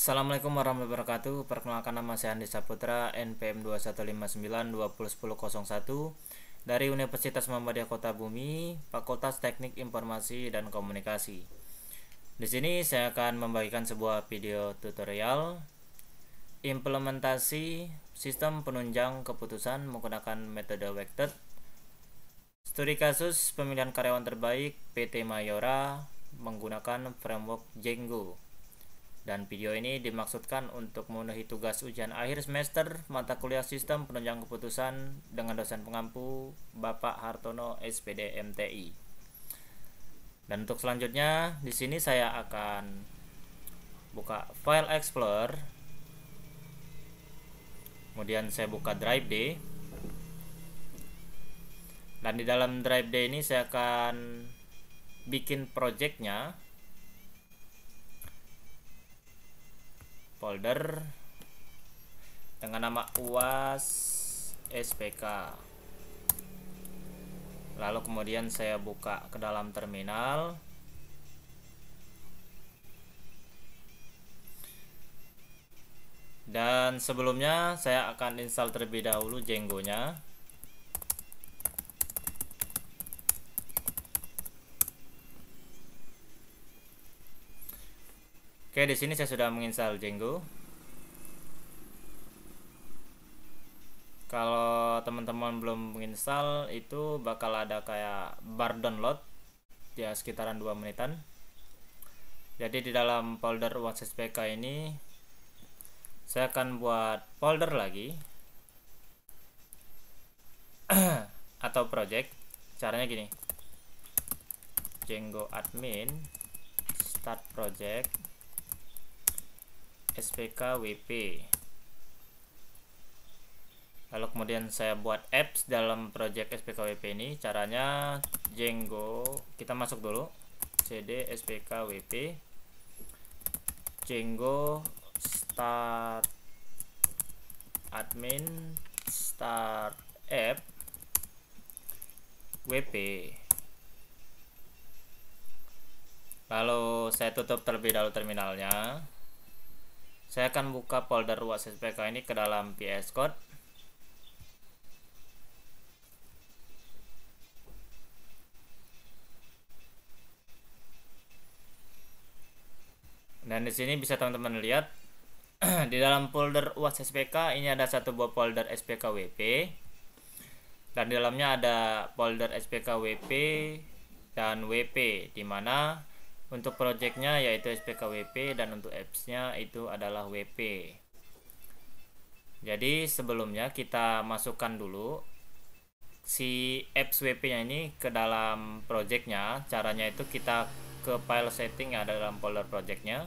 Assalamualaikum warahmatullahi wabarakatuh. Perkenalkan, nama saya Andi Saputra, NPM 21592001 dari Universitas Muhammadiyah Kota Bumi, Fakultas Teknik Informasi dan Komunikasi. Di sini saya akan membagikan sebuah video tutorial implementasi sistem penunjang keputusan menggunakan metode Vector. Studi kasus pemilihan karyawan terbaik PT Mayora menggunakan framework Django. Dan video ini dimaksudkan untuk memenuhi tugas ujian akhir semester mata kuliah sistem penunjang keputusan dengan dosen pengampu Bapak Hartono SPD MTI. Dan untuk selanjutnya di sini saya akan buka File Explorer. Kemudian saya buka Drive D. Dan di dalam Drive D ini saya akan bikin projectnya, folder dengan nama UAS SPK. Lalu kemudian saya buka ke dalam terminal. Dan sebelumnya saya akan install terlebih dahulu Django-nya. Oke, di sini saya sudah menginstal Django. Kalau teman-teman belum menginstal, itu bakal ada kayak bar download ya, sekitaran 2 menitan. Jadi di dalam folder UAS SPK ini saya akan buat folder lagi atau project. Caranya gini, Django admin start project SPK WP. Lalu kemudian saya buat apps dalam project SPK WP ini. Caranya Django, kita masuk dulu cd SPK WP Django start admin start app WP. Lalu saya tutup terlebih dahulu terminalnya. Saya akan buka folder UAS SPK ini ke dalam VS Code. Dan di sini bisa teman-teman lihat di dalam folder UAS SPK ini ada satu buah folder SPK WP. Dan di dalamnya ada folder SPK WP dan WP, dimana untuk projectnya yaitu SPK WP dan untuk apps-nya itu adalah WP. Jadi sebelumnya kita masukkan dulu si apps WP-nya ini ke dalam projectnya. Caranya itu kita ke file setting yang ada dalam folder projectnya.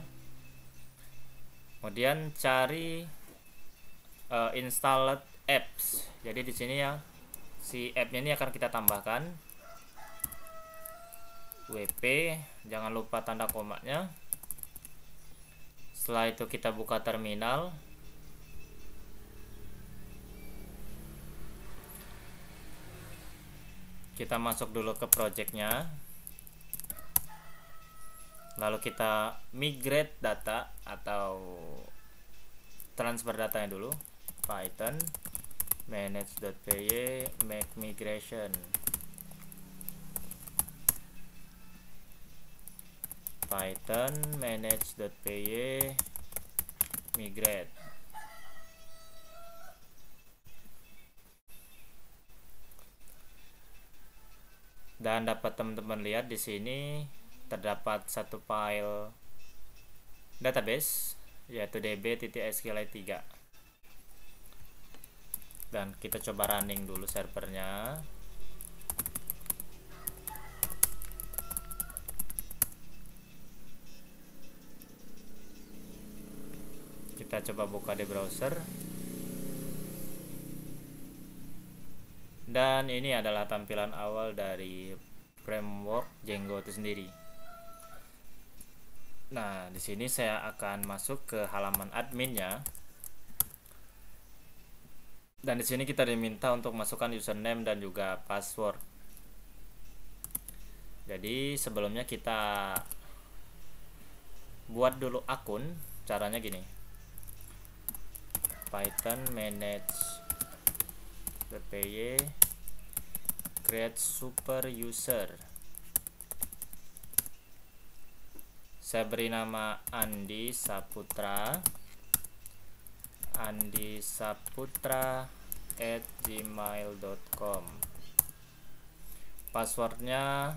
Kemudian cari installed apps. Jadi di sini ya, si app-nya ini akan kita tambahkan WP, jangan lupa tanda komanya. Setelah itu kita buka terminal. Kita masuk dulu ke projectnya. Lalu kita migrate data atau transfer datanya dulu. Python manage.py make migration. Python manage.py migrate. Dan dapat teman-teman lihat di sini terdapat satu file database yaitu db.sqli3. Dan kita coba running dulu servernya. Kita coba buka di browser. Dan ini adalah tampilan awal dari framework Django itu sendiri. Nah, di sini saya akan masuk ke halaman adminnya. Dan di sini kita diminta untuk masukkan username dan juga password. Jadi sebelumnya kita buat dulu akun Caranya gini, Python manage ppy create super user. Saya beri nama Andi Saputra @gmail.com. Passwordnya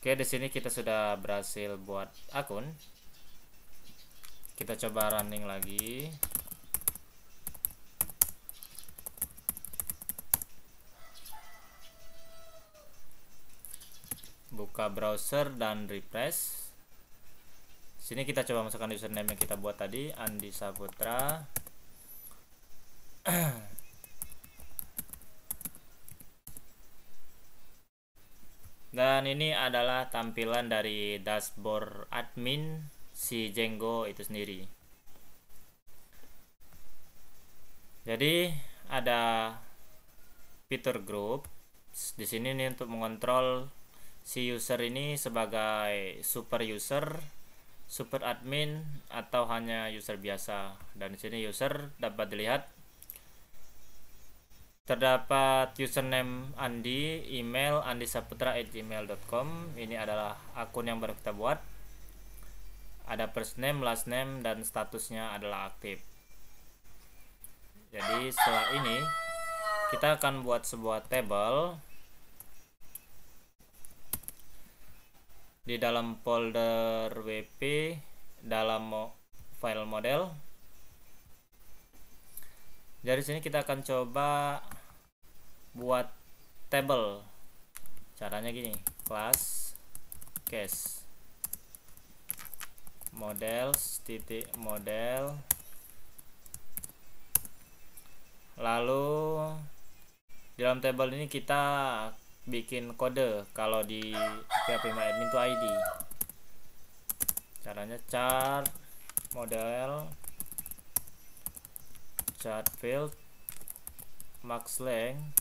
oke. Di sini kita sudah berhasil buat akun. Kita coba running lagi. Buka browser dan refresh. Sini kita coba masukkan username yang kita buat tadi, Andi Saputra. Dan ini adalah tampilan dari dashboard admin si Django itu sendiri. Jadi ada fitur group di sini nih untuk mengontrol si user ini sebagai super user, super admin, atau hanya user biasa. Dan di sini user dapat dilihat terdapat username Andi, email andisaputra@gmail.com. Ini adalah akun yang baru kita buat. Ada first name, last name, dan statusnya adalah aktif. Jadi setelah ini kita akan buat sebuah table di dalam folder wp dalam file model. Dari sini kita akan coba buat table. Caranya gini, class case models titik model, lalu di dalam table ini kita bikin kode. Kalau di PHP MyAdmin itu ID. Caranya chart model chart field max length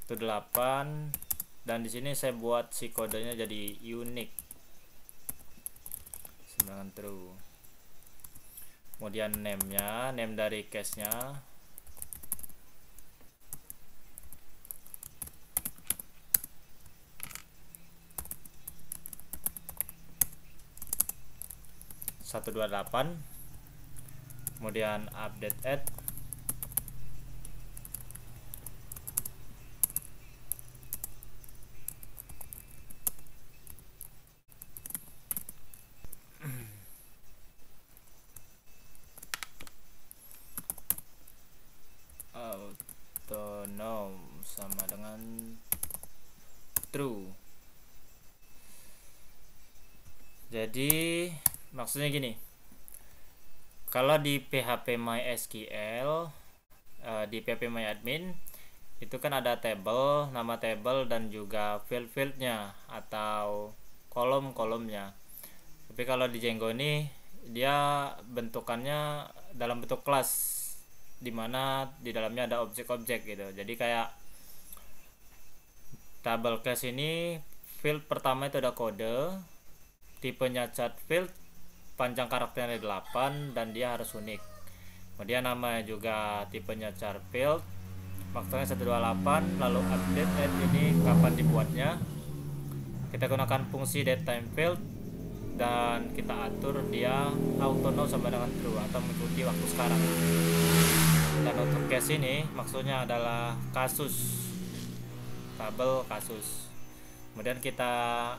itu 8, dan di sini saya buat si kodenya jadi unique 9 true. Kemudian name-nya, name dari case-nya (128). Kemudian update add, autonom sama dengan true. Jadi maksudnya gini, kalau di PHP MySQL, di PHP MyAdmin itu kan ada table, nama table, dan juga field-fieldnya atau kolom-kolomnya. Tapi kalau di Django ini dia bentukannya dalam bentuk kelas, dimana di dalamnya ada objek-objek gitu. Jadi kayak table case ini, field pertama itu ada kode, tipenya chart field, panjang karakternya 8, dan dia harus unik. Kemudian namanya juga tipenya chart field, maksudnya 128, lalu update add ini kapan dibuatnya. Kita gunakan fungsi datetime field dan kita atur dia autonom sama dengan true atau mengikuti waktu sekarang. Dan untuk case ini maksudnya adalah kasus, tabel kasus. Kemudian kita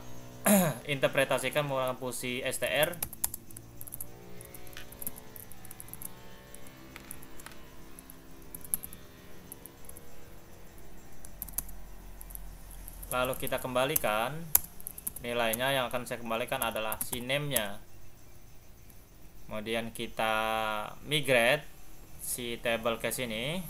interpretasikan menggunakan fungsi str. Lalu kita kembalikan nilainya. Yang akan saya kembalikan adalah si name-nya. Kemudian kita migrate si table case ini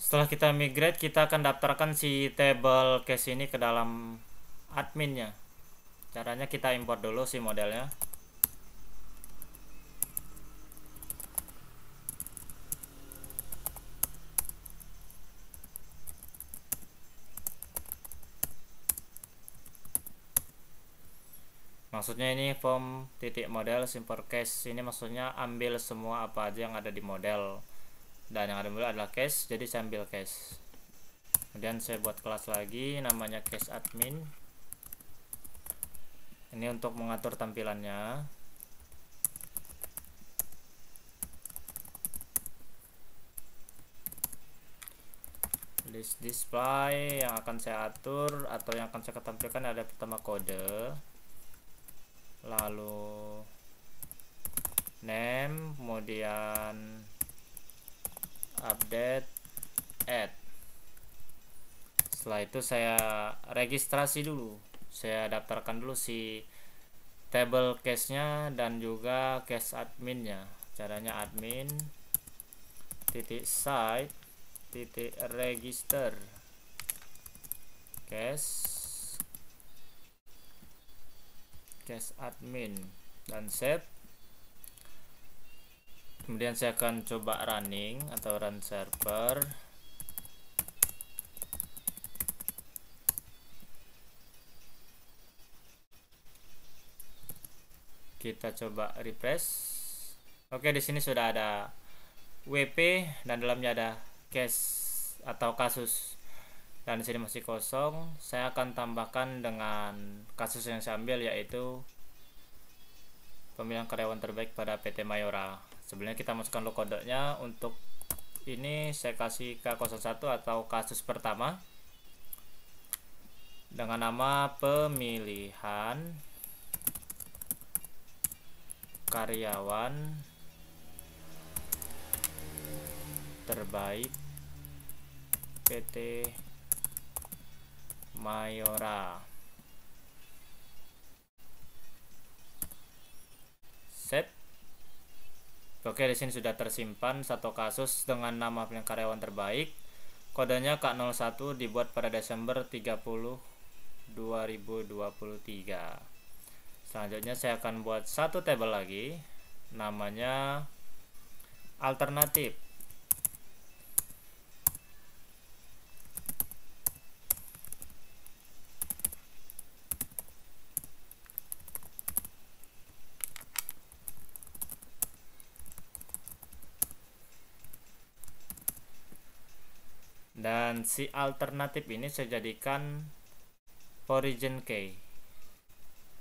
Setelah kita migrate, kita akan daftarkan si table case ini ke dalam adminnya. Caranya kita import dulu si modelnya. Maksudnya ini form titik model import case, ini maksudnya ambil semua apa aja yang ada di model, dan yang ada di model adalah case, jadi saya ambil case. Kemudian saya buat kelas lagi namanya case admin. Ini untuk mengatur tampilannya. List display yang akan saya atur atau yang akan saya tampilkan ada pertama kode, lalu name, kemudian update, add. Setelah itu saya registrasi dulu, saya daftarkan dulu si table case nya dan juga case adminnya. Caranya admin titik site titik register case admin dan save. Kemudian saya akan coba running atau run server. Kita coba refresh. Oke, di sini sudah ada WP dan dalamnya ada case atau kasus, dan di sini masih kosong. Saya akan tambahkan dengan kasus yang saya ambil, yaitu pemilihan karyawan terbaik pada PT Mayora. Sebelumnya kita masukkan dulu kodenya. Untuk ini saya kasih K01 atau kasus pertama dengan nama pemilihan karyawan terbaik PT Mayora. Set. Oke, di sini sudah tersimpan satu kasus dengan nama pemilihan karyawan terbaik. Kodenya K01, dibuat pada Desember 30 2023. Selanjutnya saya akan buat satu tabel lagi, namanya alternatif. Dan si alternatif ini saya jadikan origin key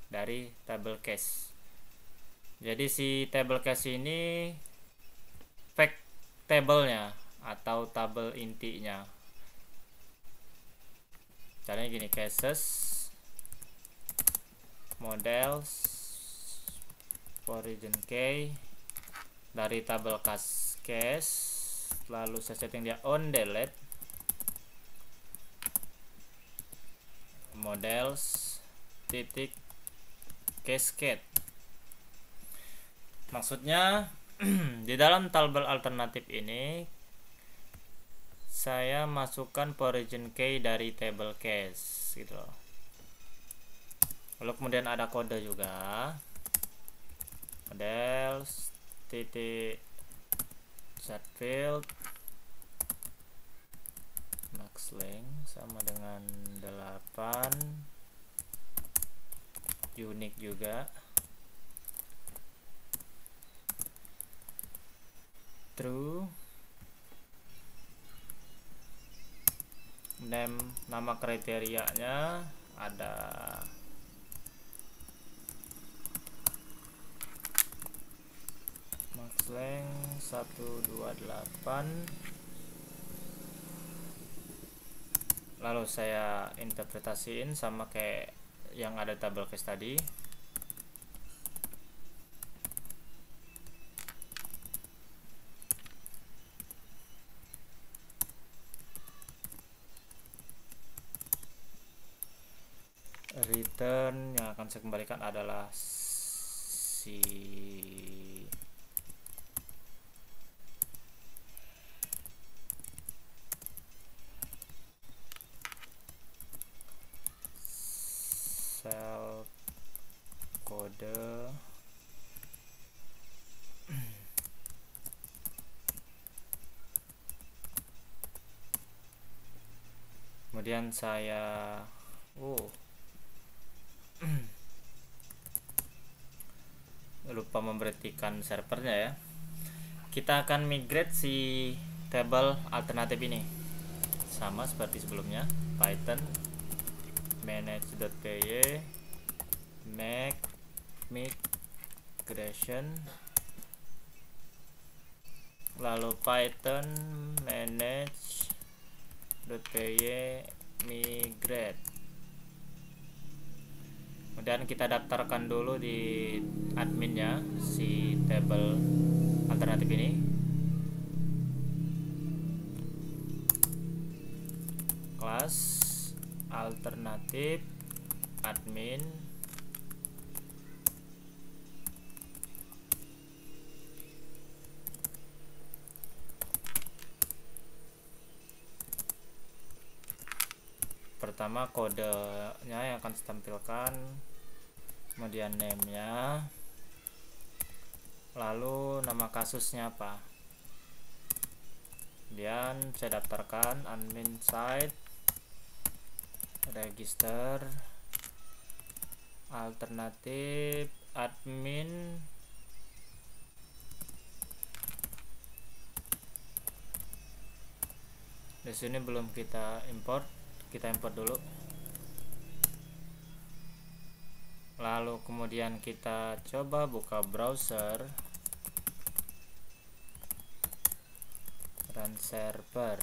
dari table case. Jadi si table case ini fact table-nya atau tabel intinya. Caranya gini, cases models origin key dari tabel case, lalu saya setting dia on delete models titik cascade. Maksudnya di dalam tabel alternatif ini saya masukkan origin key dari table case gitu loh. Lalu kemudian ada kode juga, models titik set field max length sama dengan 8, unik juga, true, name, nama kriterianya ada max length 128. Lalu saya interpretasiin sama kayak yang ada tabel case tadi. Return yang akan saya kembalikan adalah si sel kode kemudian saya lupa memberhentikan servernya ya. Kita akan migrate si table alternatif ini sama seperti sebelumnya, python manage.py make migration, lalu python manage.py migrate. Kemudian kita daftarkan dulu di adminnya si table alternatif ini. Kelas alternatif admin. Pertama kodenya yang akan ditampilkan, kemudian name-nya, lalu nama kasusnya apa. Kemudian saya daftarkan admin site, register, alternatif admin, di sini belum kita import. Kita import dulu, lalu kemudian kita coba buka browser, run server,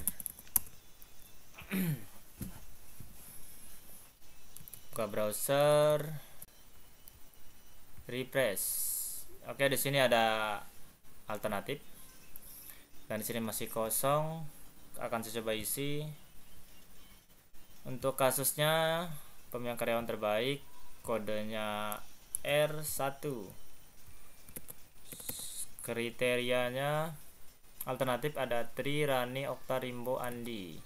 buka browser, refresh. Oke, di sini ada alternatif dan di sini masih kosong. Akan saya coba isi. Untuk kasusnya pemilihan karyawan terbaik, kodenya R1. Kriterianya alternatif ada Tri, Rani, Okta, Rimbo, Andi.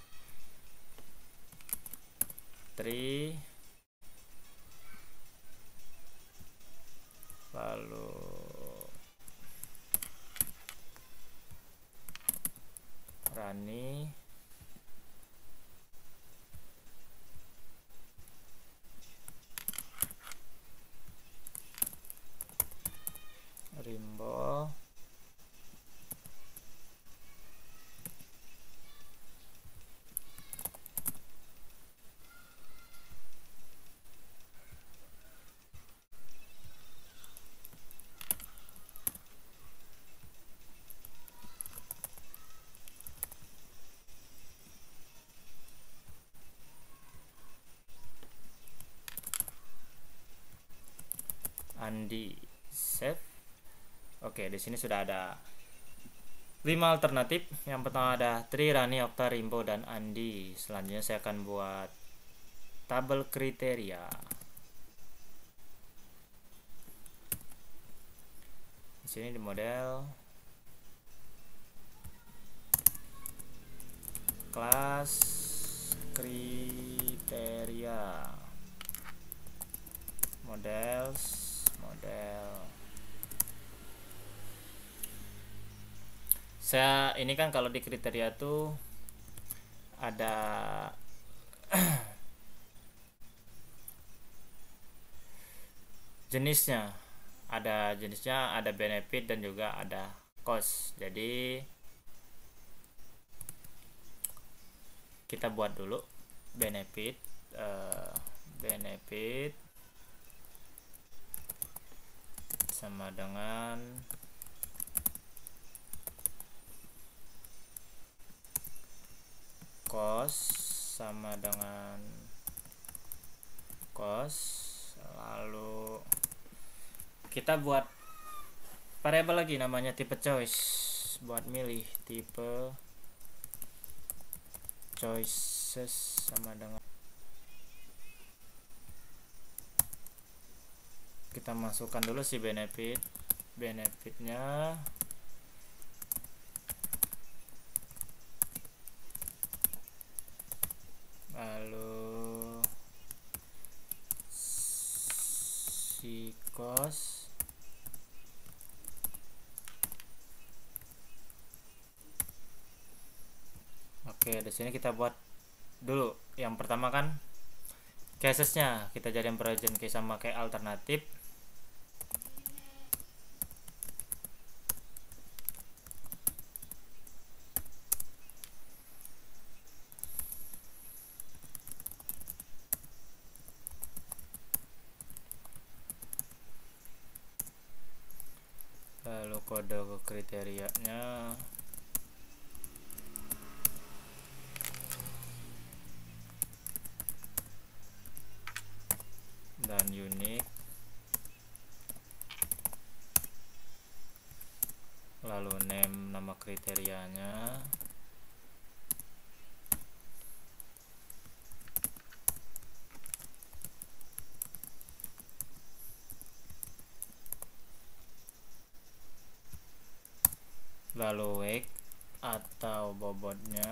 Tri, lalu Rani, Rimbo, Andi. Save. Oke, di sini sudah ada 5 alternatif. Yang pertama ada Tri, Rani, Okta, Rimbo, dan Andi. Selanjutnya saya akan buat tabel kriteria. Di sini di model kelas kriteria, model. Saya ini kan kalau di kriteria tuh ada jenisnya, ada benefit dan juga ada cost. Jadi kita buat dulu benefit, benefit sama dengan cost sama dengan cost. Lalu kita buat variabel lagi namanya tipe choice, buat milih tipe choices sama dengan, kita masukkan dulu si benefitnya, lalu cost. Oke, di sini kita buat dulu. Yang pertama kan casesnya kita jadiin provision case sama kayak alternatif. Lalu kode ke kriterianya. Dan unique. Lalu name nama kriterianya. Lalu weight atau bobotnya.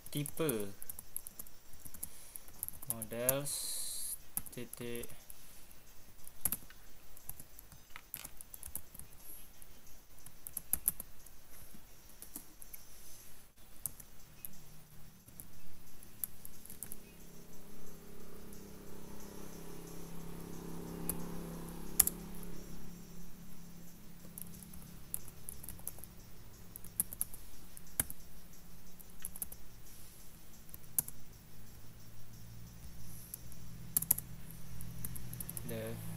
Tipe models titik the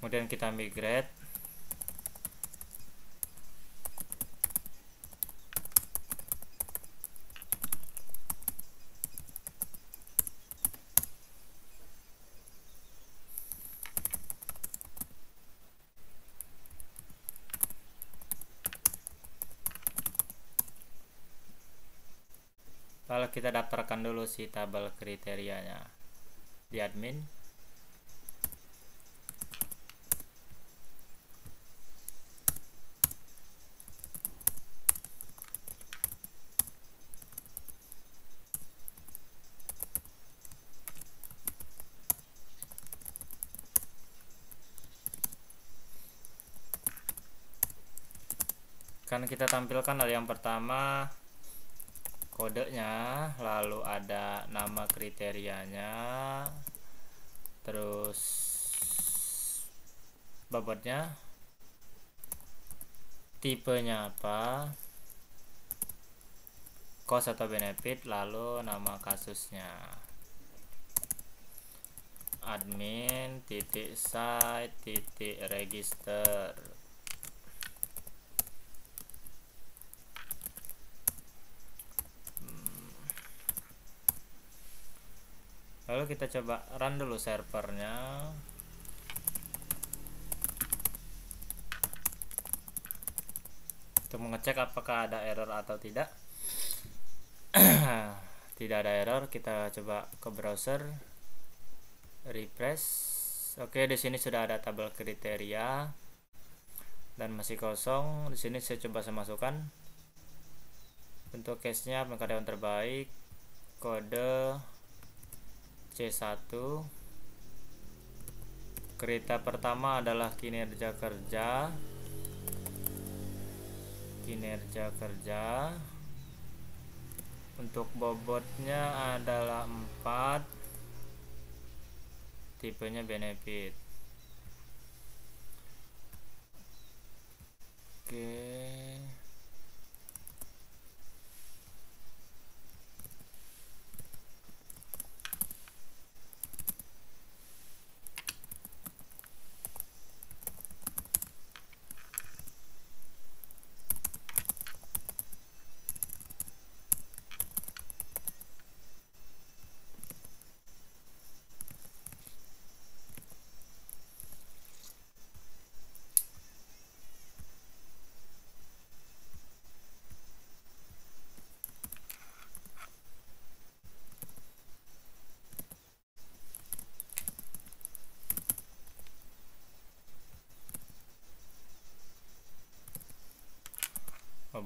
kemudian kita migrate. Lalu kita daftarkan dulu si tabel kriterianya di admin. Kan kita tampilkan ada yang pertama kodenya, lalu ada nama kriterianya, terus bobotnya, tipenya apa, cost atau benefit, lalu nama kasusnya. Admin titik site titik register. Lalu kita coba run dulu servernya. Untuk mengecek apakah ada error atau tidak. Tidak ada error, kita coba ke browser, refresh. Oke, di sini sudah ada tabel kriteria dan masih kosong. Di sini saya coba masukkan untuk case-nya pengkaryawan terbaik, kode C1. Kriteria pertama adalah kinerja kerja. Untuk bobotnya adalah 4. Tipenya benefit. Oke.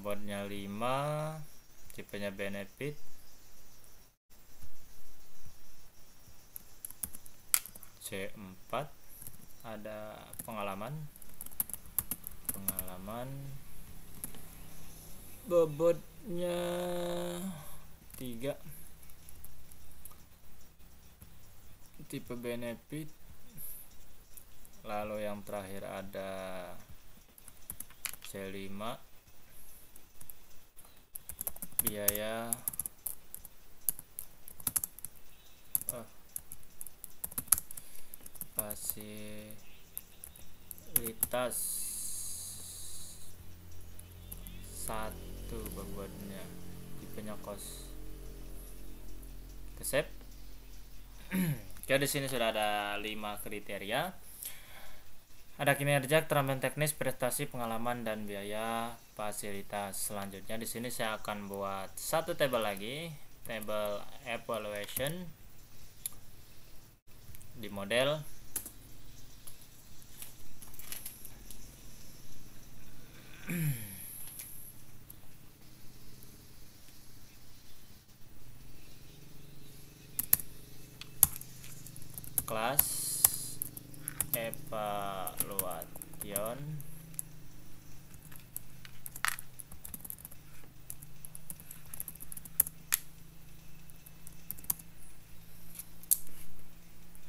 bobotnya 5, tipenya benefit, C4, ada pengalaman, bobotnya 3, tipe benefit. Lalu yang terakhir ada C5, biaya fasilitas 1 bobotnya, tipenya kos. Kita save. Oke, di sini sudah ada 5 kriteria. Ada kinerja, keterampilan teknis, prestasi, pengalaman, dan biaya fasilitas. Selanjutnya di sini saya akan buat satu tabel lagi, tabel evaluation di model. Kelas evaluation,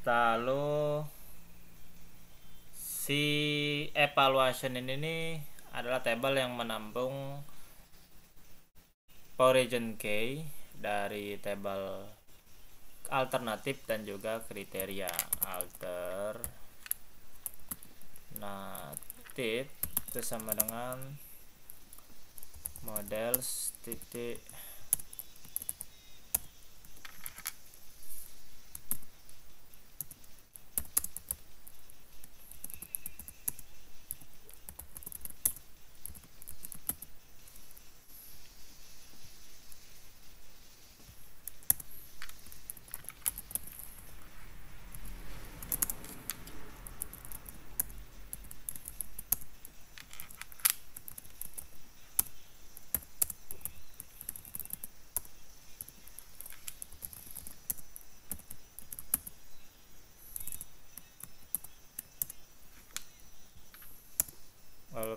lalu si evaluation ini adalah tabel yang menampung origin key dari tabel alternatif dan juga kriteria. Alternatif itu sama dengan models titik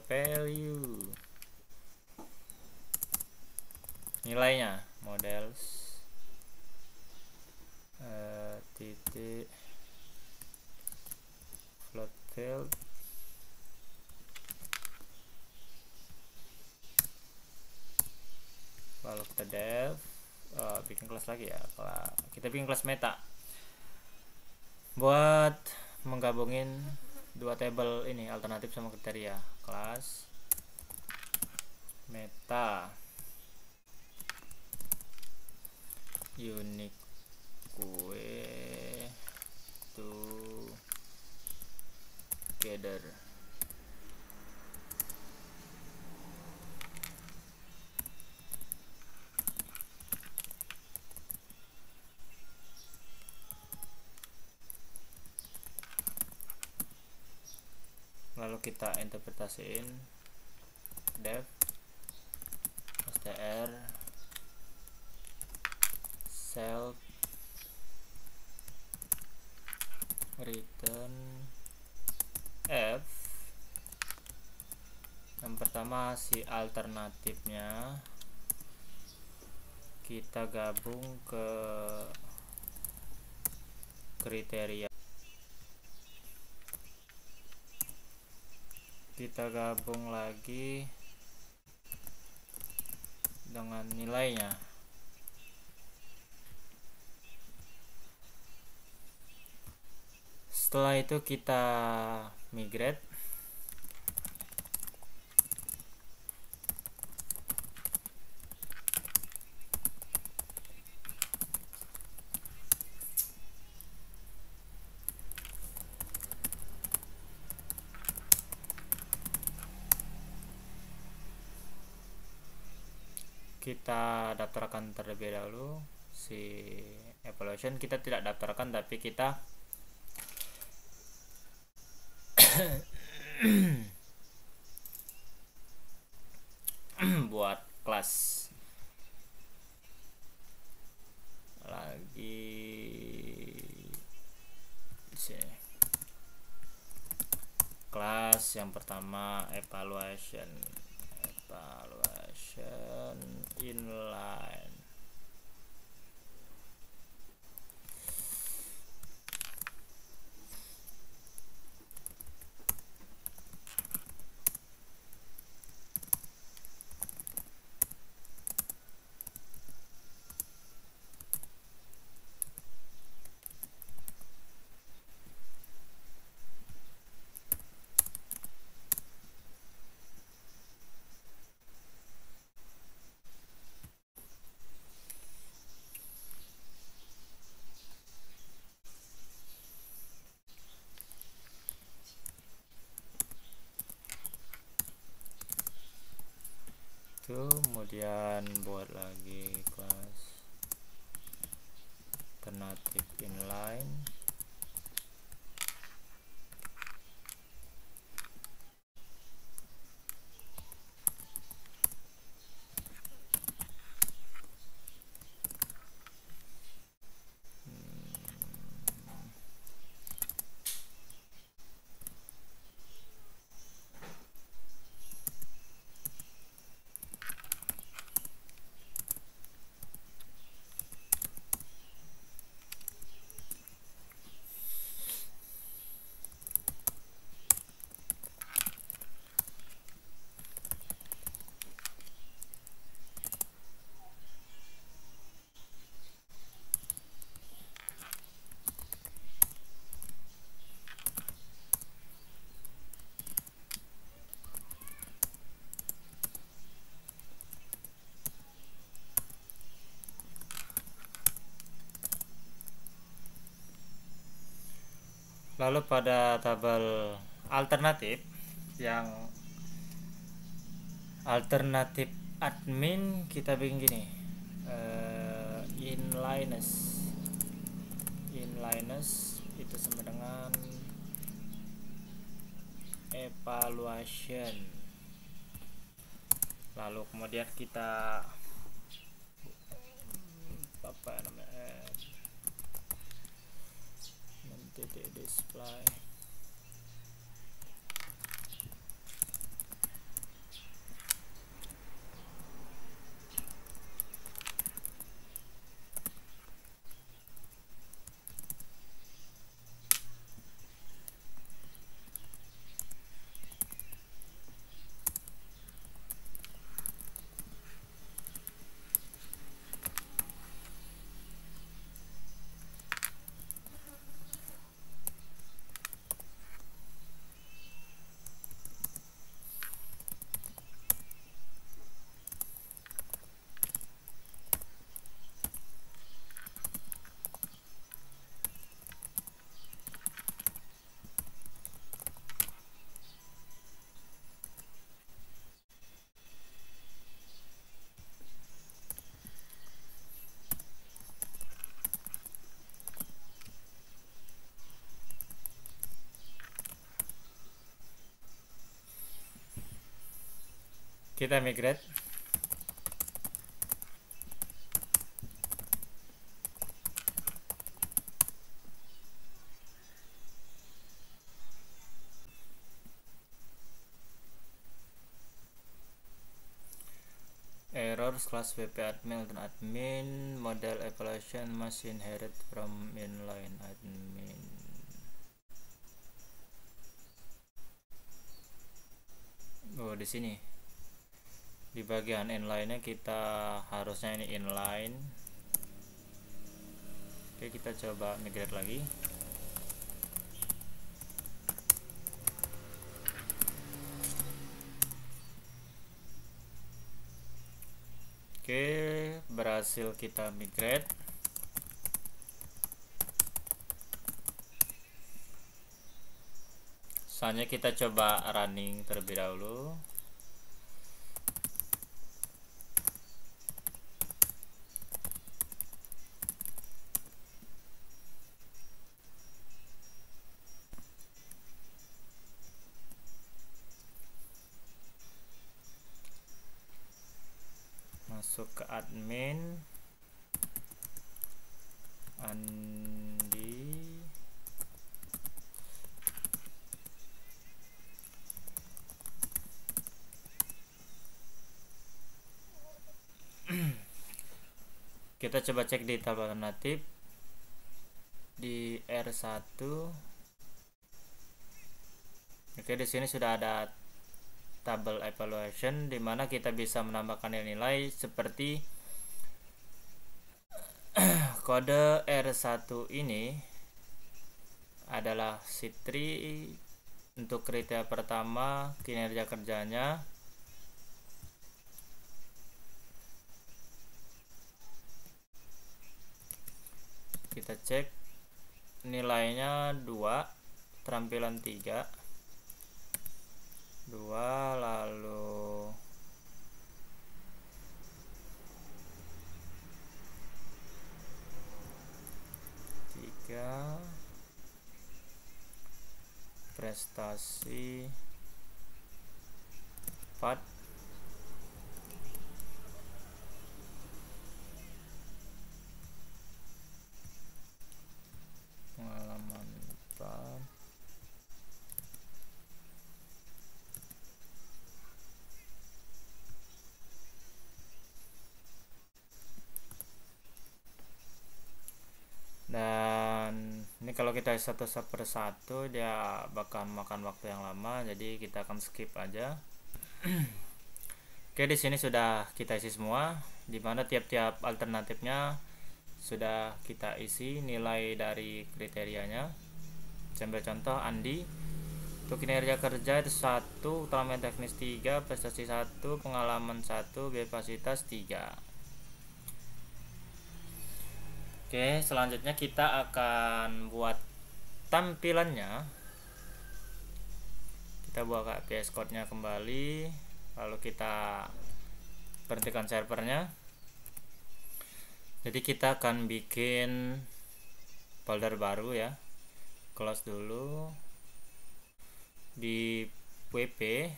value, nilainya models titik float field, lalu kita dev, bikin kelas lagi ya. Kita bikin kelas meta buat menggabungin dua tabel ini, alternatif sama kriteria. Kelas meta unique way together. Lalu kita interpretasiin def str self return f. Yang pertama si alternatifnya kita gabung ke kriteria, kita gabung lagi dengan nilainya. Setelah itu kita migrate. Kita daftarkan terlebih dahulu si evaluation. Kita tidak daftarkan, tapi kita buat kelas. Lagi di sini. Kelas yang pertama evaluation inline. Kemudian buat lagi kelas alternative inline. Lalu pada tabel alternatif yang alternatif admin kita bikin gini, inliness itu sama dengan evaluation. Lalu kemudian kita apa namanya, nanti di display kita migrate. Errors class wp admin dan admin model evaluation must inherit from inline admin. Oh, di sini di bagian inline-nya kita harusnya ini inline. Oke, kita coba migrate lagi. Oke, berhasil kita migrate. Selanjutnya kita coba running terlebih dahulu. masuk ke admin, Andi, kita coba cek di tab alternatif di R1. Oke, di sini sudah ada tabel evaluation di mana kita bisa menambahkan nilai seperti kode R1 ini adalah Sitri untuk kriteria pertama kinerja kerjanya. Kita cek nilainya 2, keterampilan 3, 2, lalu prestasi 4, pengalaman 4, dan ini kalau kita satu persatu dia bakal makan waktu yang lama, jadi kita akan skip aja. Oke, di sini sudah kita isi semua, dimana tiap-tiap alternatifnya sudah kita isi nilai dari kriterianya. Sambil contoh, Andi untuk kinerja kerja itu 1, keterampilan teknis 3, prestasi 1, pengalaman 1, kapasitas 3. Oke, selanjutnya kita akan buat tampilannya. Kita buka VS Code-nya kembali, lalu kita berhentikan servernya. Jadi kita akan bikin folder baru ya. Close dulu. Di WP,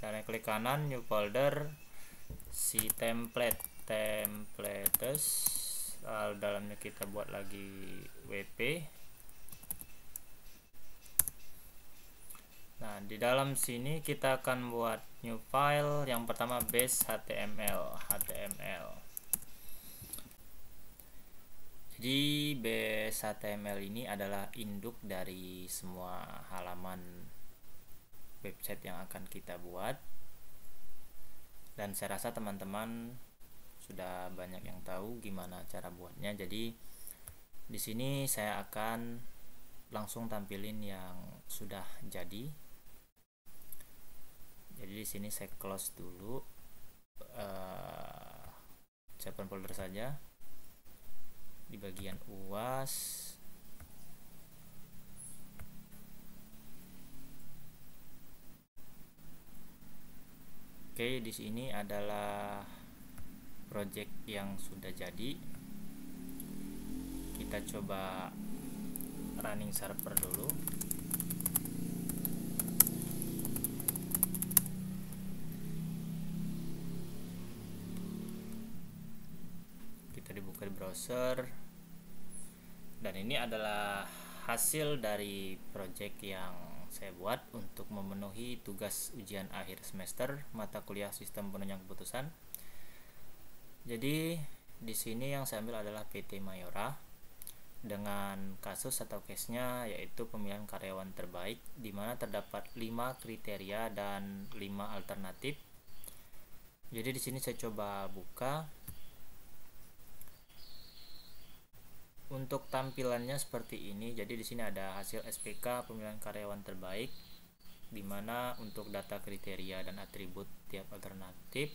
caranya klik kanan, new folder, si templates. Dalamnya kita buat lagi WP. Nah, di dalam sini kita akan buat new file. Yang pertama base HTML. Jadi base HTML ini adalah induk dari semua halaman website yang akan kita buat. Dan saya rasa teman-teman sudah banyak yang tahu gimana cara buatnya. Jadi di sini saya akan langsung tampilin yang sudah jadi. Jadi di sini saya close dulu, saya open folder saja di bagian UAS. Oke, di sini adalah project yang sudah jadi. Kita coba running server dulu. Kita dibuka di browser, dan ini adalah hasil dari project yang saya buat untuk memenuhi tugas ujian akhir semester mata kuliah sistem penunjang keputusan. Jadi di sini yang saya ambil adalah PT Mayora dengan kasus atau case-nya yaitu pemilihan karyawan terbaik, di mana terdapat 5 kriteria dan 5 alternatif. Jadi di sini saya coba buka. Untuk tampilannya seperti ini. Jadi di sini ada hasil SPK pemilihan karyawan terbaik, di mana untuk data kriteria dan atribut tiap alternatif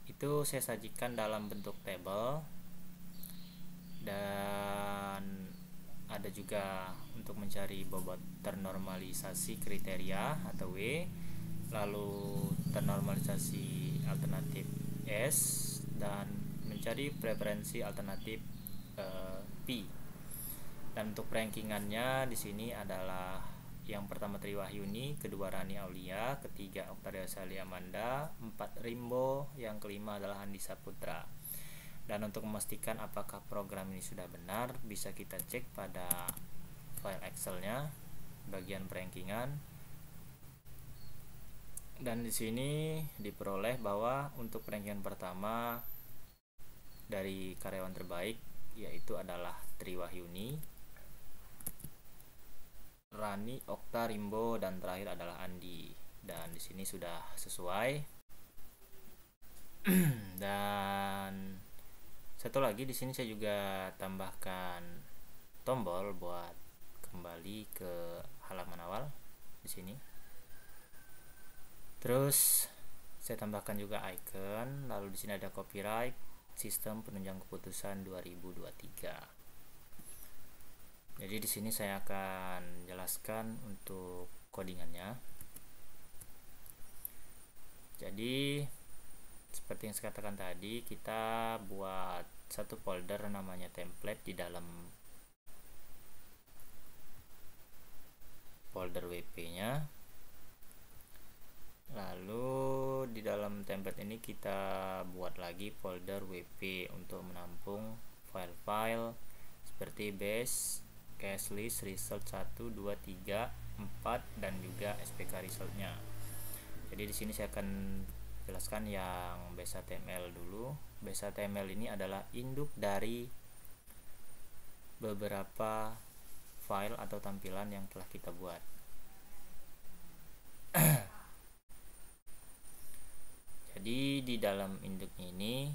itu saya sajikan dalam bentuk tabel, dan ada juga untuk mencari bobot ternormalisasi kriteria atau W, lalu ternormalisasi alternatif S, dan mencari preferensi alternatif P. Dan untuk rankingannya di sini adalah Yang pertama Triwahyuni, kedua Rani Aulia, ketiga Octavia Sally Amanda, empat Rimbo, yang kelima adalah Andi Saputra. Dan untuk memastikan apakah program ini sudah benar, bisa kita cek pada file Excelnya bagian perankingan. Dan di sini diperoleh bahwa untuk rankingan pertama dari karyawan terbaik yaitu adalah Triwahyuni, Rani, Okta, Rimbo, dan terakhir adalah Andi. Dan di sini sudah sesuai. Dan satu lagi di sini saya juga tambahkan tombol buat kembali ke halaman awal di sini. Terus saya tambahkan juga icon, lalu di sini ada copyright sistem penunjang keputusan 2023. Jadi di sini saya akan jelaskan untuk codingannya. Jadi seperti yang saya katakan tadi, kita buat satu folder namanya template di dalam folder WP-nya. Lalu di dalam template ini kita buat lagi folder WP untuk menampung file-file seperti base, case list, result 1, 2, 3, 4 dan juga SPK resultnya. Jadi di sini saya akan jelaskan yang base.html dulu. Base.html ini adalah induk dari beberapa file atau tampilan yang telah kita buat. Jadi di dalam induk ini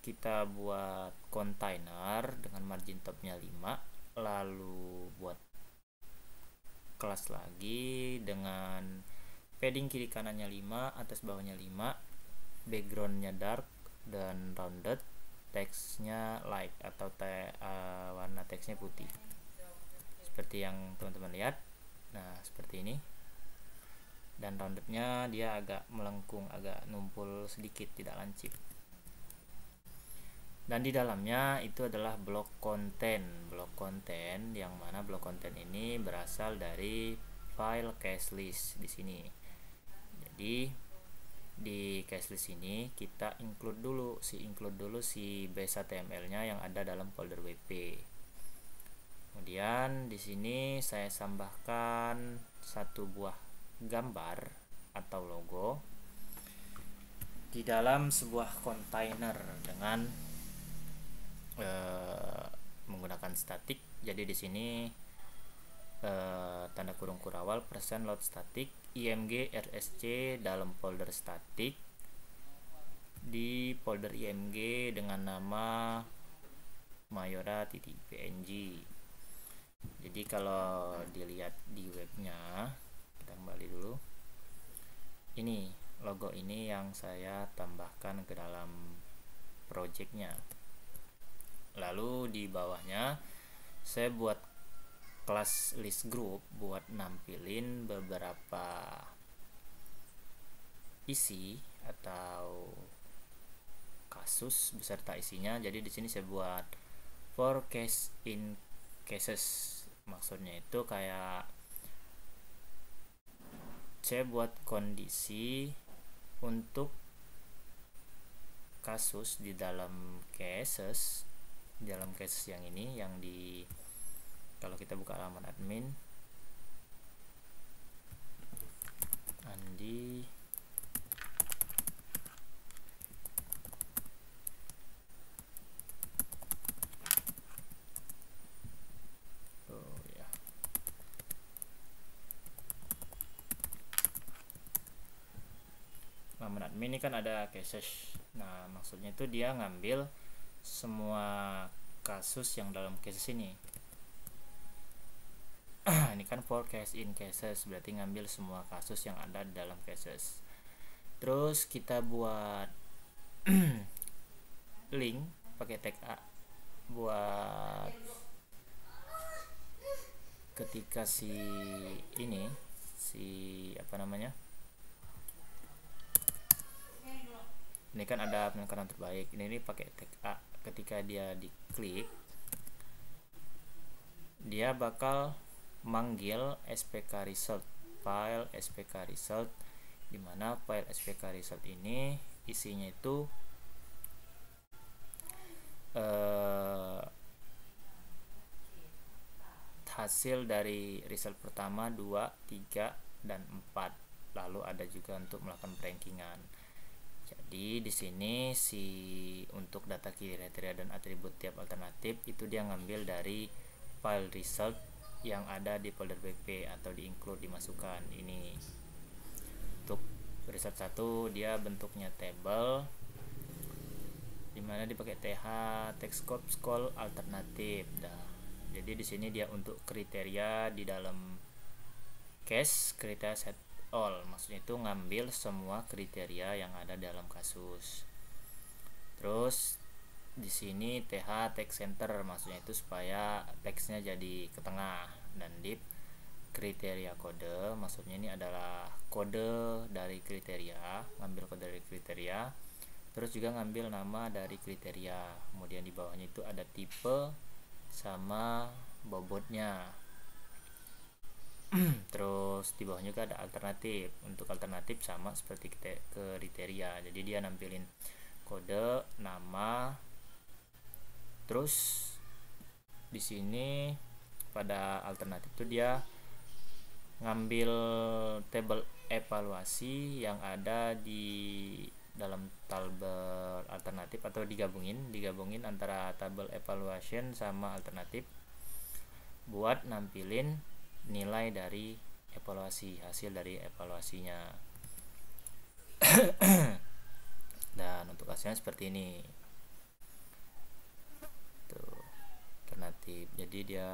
kita buat container dengan margin topnya 5, lalu buat kelas lagi dengan padding kiri kanannya 5, atas bawahnya 5, backgroundnya dark dan rounded, teksnya light atau warna teksnya putih seperti yang teman-teman lihat. Nah seperti ini, dan roundednya dia agak melengkung, agak numpul sedikit, tidak lancip. Dan di dalamnya itu adalah blok konten yang mana blok konten ini berasal dari file case list di sini. Jadi di case list ini kita include dulu si base.html-nya yang ada dalam folder WP. Kemudian di sini saya tambahkan satu buah gambar atau logo di dalam sebuah kontainer dengan menggunakan static. Jadi di sini tanda kurung kurawal %load static img rsc dalam folder static, di folder img dengan nama mayora.png. Jadi kalau dilihat di webnya, kita kembali dulu, ini logo ini yang saya tambahkan ke dalam projectnya. Lalu di bawahnya saya buat kelas list group buat nampilin beberapa isi atau kasus beserta isinya. Jadi di sini saya buat for case in cases, maksudnya itu kayak saya buat kondisi untuk kasus di dalam cases yang ini, yang di kalau kita buka halaman admin Andi halaman admin ini kan ada cases. Nah maksudnya itu dia ngambil semua kasus yang dalam cases ini. Ini kan for case in cases, berarti ngambil semua kasus yang ada di dalam cases. Terus kita buat link pakai tag A buat ketika si ini kan ada penekanan terbaik, ini pakai tag A, ketika dia diklik dia bakal manggil SPK result, file SPK result, dimana file SPK result ini isinya itu hasil dari result pertama, 2, 3, dan 4. Lalu ada juga untuk melakukan rankingan. Jadi di sini untuk data kriteria dan atribut tiap alternatif itu dia ngambil dari file result yang ada di folder pp atau di include, dimasukkan. Ini untuk result 1 dia bentuknya table dimana dipakai th text scope alternatif. Jadi di sini dia untuk kriteria di dalam case kriteria set all, maksudnya itu ngambil semua kriteria yang ada dalam kasus. Terus di sini th text center, maksudnya itu supaya teksnya jadi ke tengah. Dan div kriteria kode, maksudnya ini adalah kode dari kriteria, ngambil kode dari kriteria. Terus juga ngambil nama dari kriteria. Kemudian di bawahnya itu ada tipe sama bobotnya. Terus di bawahnya juga ada alternatif. Untuk alternatif sama seperti kriteria. Jadi dia nampilin kode, nama. Terus di sini pada alternatif itu dia ngambil tabel evaluasi yang ada di dalam tabel alternatif, atau digabungin antara tabel evaluation sama alternatif buat nampilin nilai dari evaluasi, hasil dari evaluasinya. Dan untuk hasilnya seperti ini tuh, alternatif. Jadi dia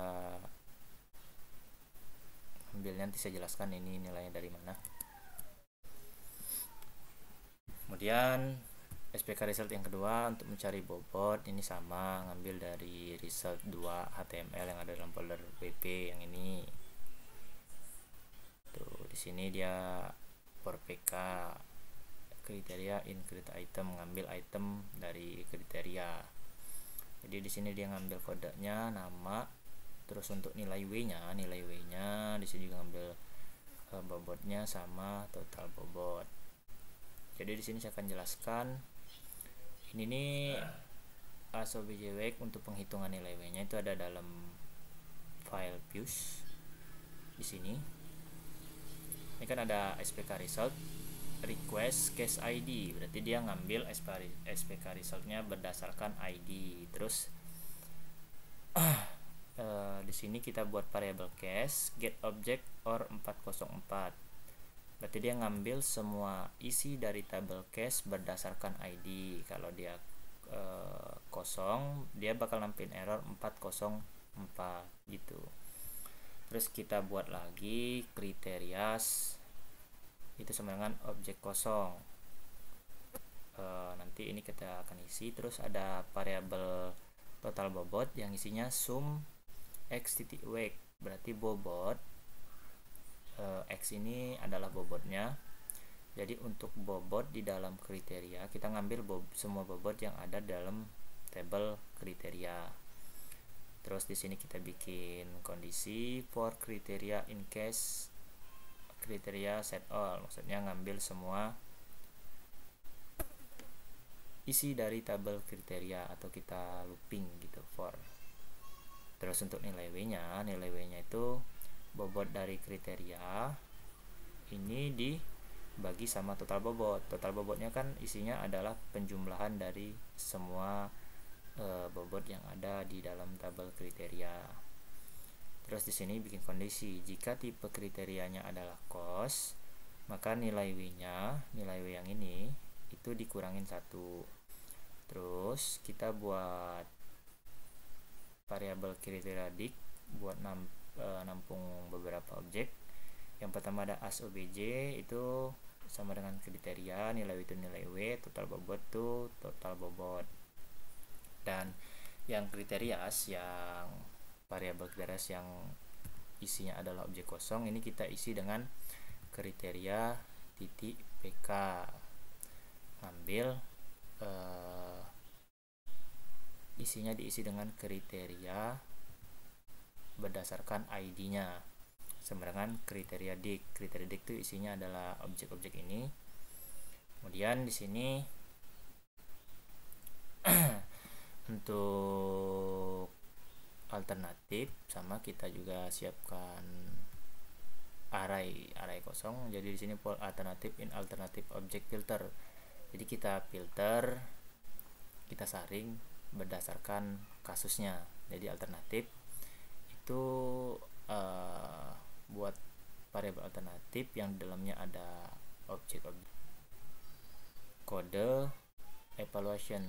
ambilnya, nanti saya jelaskan ini nilainya dari mana. Kemudian SPK result yang kedua untuk mencari bobot, ini sama, ngambil dari result 2 HTML yang ada dalam folder pp yang ini. Tuh, di sini dia for PK kriteria include item, ngambil item dari kriteria. Jadi di sini dia ngambil kodenya, nama, terus untuk nilai W-nya di sini juga ngambil bobotnya sama total bobot. Jadi di sini saya akan jelaskan. Ini nih ASOBJWEK untuk penghitungan nilai W-nya itu ada dalam file views. Di sini. Ini kan ada SPK result, request case ID. Berarti dia ngambil SPK resultnya berdasarkan ID. Terus di sini kita buat variable case get object or 404. Berarti dia ngambil semua isi dari tabel case berdasarkan ID. Kalau dia kosong, dia bakal nampilin error 404 gitu. Terus kita buat lagi kriteria itu sama dengan objek kosong. Nanti ini kita akan isi. Terus ada variabel total bobot yang isinya sum x titik weight. Berarti bobot X ini adalah bobotnya. Jadi untuk bobot di dalam kriteria kita ngambil semua bobot yang ada dalam tabel kriteria. Terus di sini kita bikin kondisi for kriteria in case kriteria set all, maksudnya ngambil semua isi dari tabel kriteria atau kita looping gitu for. Terus untuk nilai W-nya itu bobot dari kriteria ini dibagi sama total bobot. Total bobotnya kan isinya adalah penjumlahan dari semua bobot yang ada di dalam tabel kriteria. Terus di sini bikin kondisi jika tipe kriterianya adalah cost, maka nilai W yang ini itu dikurangin 1. Terus kita buat variabel kriteria dik buat nampung beberapa objek. Yang pertama ada ASOBJ, itu sama dengan kriteria, nilai W itu nilai W, total bobot itu total bobot. Dan yang kriteria yang variabel kriteria yang isinya adalah objek kosong, ini kita isi dengan kriteria titik pk. Ambil isinya diisi dengan kriteria berdasarkan ID-nya. sama dengan kriteria dik. Kriteria dik itu isinya adalah objek-objek ini. Kemudian di sini untuk alternatif sama kita juga siapkan array kosong. Jadi di sini for alternatif in alternative object filter. Jadi kita filter, kita saring berdasarkan kasusnya. Jadi alternatif itu buat variabel alternatif yang di dalamnya ada objek-objek. Kode evaluation,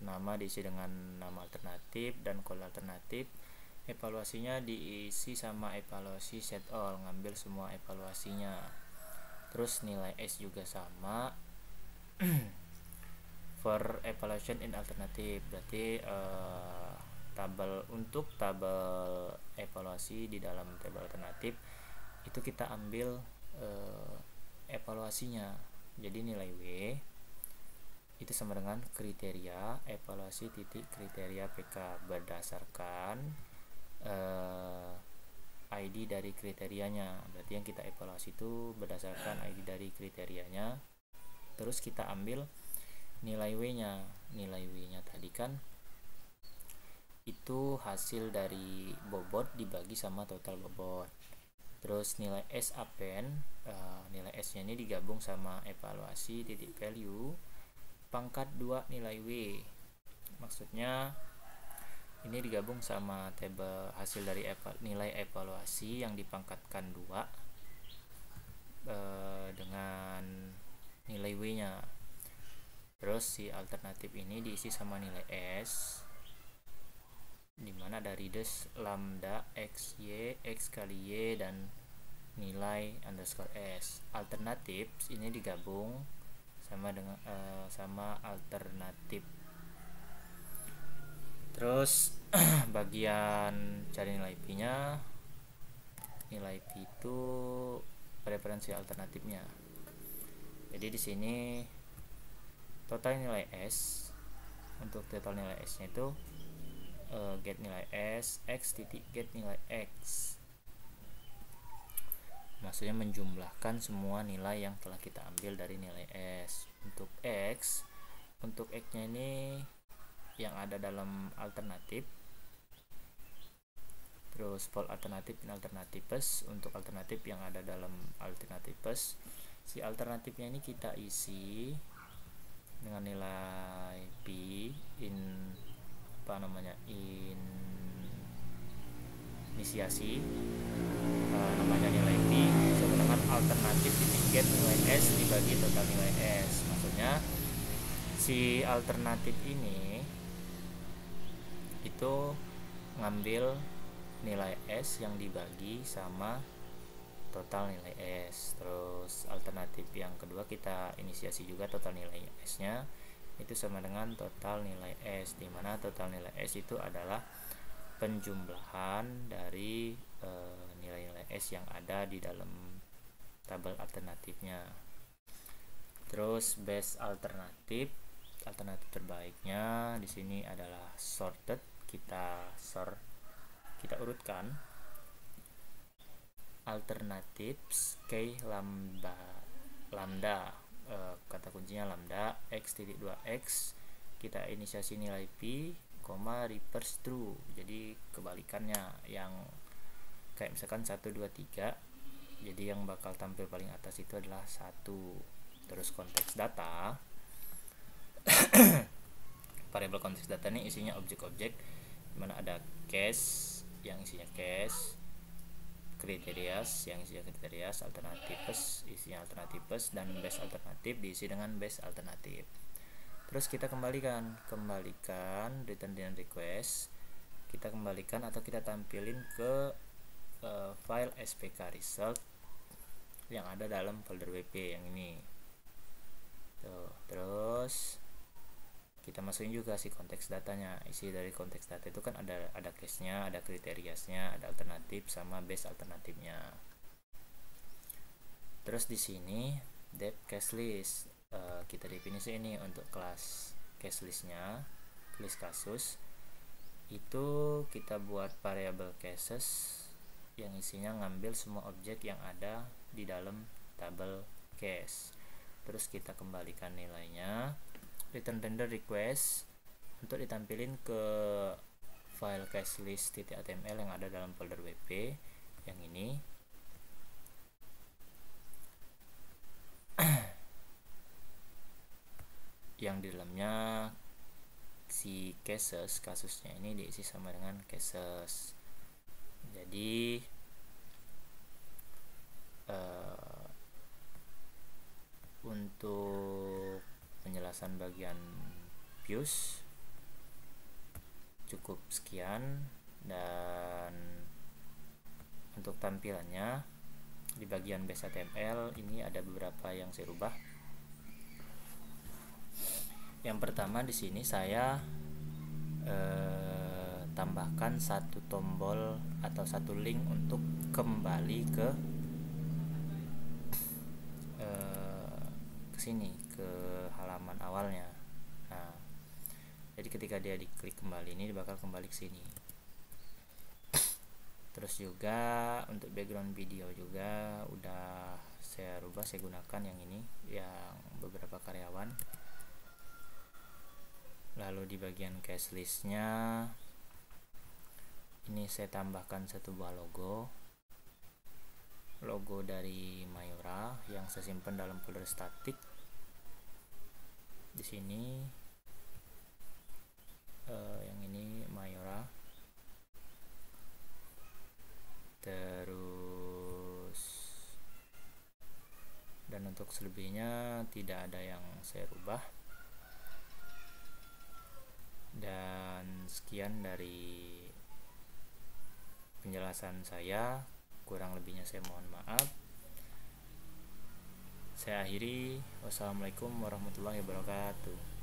nama diisi dengan nama alternatif dan kode alternatif. Evaluasinya diisi sama evaluasi set all, ngambil semua evaluasinya. Terus nilai S juga sama. For evaluation in alternative, berarti untuk tabel evaluasi di dalam tabel alternatif itu kita ambil evaluasinya. Jadi nilai W itu sama dengan kriteria evaluasi titik kriteria PK berdasarkan ID dari kriterianya. Berarti yang kita evaluasi itu berdasarkan ID dari kriterianya. Terus kita ambil nilai W-nya. Nilai W-nya tadi kan itu hasil dari bobot dibagi sama total bobot. Terus nilai S append, nilai S nya ini digabung sama evaluasi titik value pangkat 2 nilai W. Maksudnya ini digabung sama tabel hasil dari nilai evaluasi yang dipangkatkan 2 dengan nilai W nya. Terus si alternatif ini diisi sama nilai S, dimana dari des lambda x y, x kali y, dan nilai underscore S. Alternatif ini digabung sama dengan sama alternatif. Terus bagian cari nilai P nya, nilai P itu preferensi alternatifnya. Jadi di sini total nilai S, untuk total nilai S nya itu get nilai S, x titik get nilai X. Maksudnya menjumlahkan semua nilai yang telah kita ambil dari nilai S. Untuk X nya ini yang ada dalam alternatif. Terus for alternatif in alternatives, untuk alternatif yang ada dalam alternatives, si alternatifnya ini kita isi dengan nilai P in inisiasi, namanya nilai P sama dengan alternatif titik get nilai S dibagi total nilai S. Maksudnya si alternatif ini itu ngambil nilai S yang dibagi sama total nilai S. Terus alternatif yang kedua kita inisiasi juga total nilai S nya itu sama dengan total nilai S, dimana total nilai S itu adalah penjumlahan dari nilai-nilai S yang ada di dalam tabel alternatifnya. Terus base alternatif terbaiknya di sini adalah sorted. Kita urutkan alternatives k lambda, kata kuncinya lambda x titik 2x, kita inisiasi nilai P, reverse true. Jadi kebalikannya, yang kayak misalkan 1 2 3, jadi yang bakal tampil paling atas itu adalah 1. Terus konteks data variabel konteks data ini isinya objek-objek, dimana ada case yang isinya case, kriterias yang isinya kriterias, alternatives isinya alternatives, dan base alternatif diisi dengan base alternatif. Terus kita kembalikan return dan request, kita kembalikan atau kita tampilin ke file spk result yang ada dalam folder wp yang ini. Terus kita masukin juga si konteks datanya. Isi dari konteks data itu kan ada case-nya, ada kriteriasnya, ada alternatif sama base alternatifnya. Terus di sini dep case list, kita definisi ini untuk kelas case listnya, list kasus itu kita buat variable cases yang isinya ngambil semua objek yang ada di dalam tabel case. Terus kita kembalikan nilainya, return render request untuk ditampilin ke file cache list.html yang ada dalam folder wp yang ini. Yang di dalamnya si kasusnya ini diisi sama dengan cases. Jadi untuk penjelasan bagian views cukup sekian, dan untuk tampilannya di bagian base HTML ini ada beberapa yang saya rubah. Yang pertama di sini saya tambahkan satu tombol atau satu link untuk kembali ke sini, ke halaman awalnya. Nah, jadi ketika dia diklik kembali ini bakal kembali ke sini. Terus juga untuk background video juga udah saya rubah, saya gunakan yang ini, yang beberapa karyawan. Lalu di bagian cache listnya ini saya tambahkan satu buah logo dari Mayora yang saya simpan dalam folder static. Di sini yang ini Mayora. Terus dan untuk selebihnya tidak ada yang saya rubah. Dan sekian dari penjelasan saya, kurang lebihnya saya mohon maaf. Saya akhiri, wassalamualaikum warahmatullahi wabarakatuh.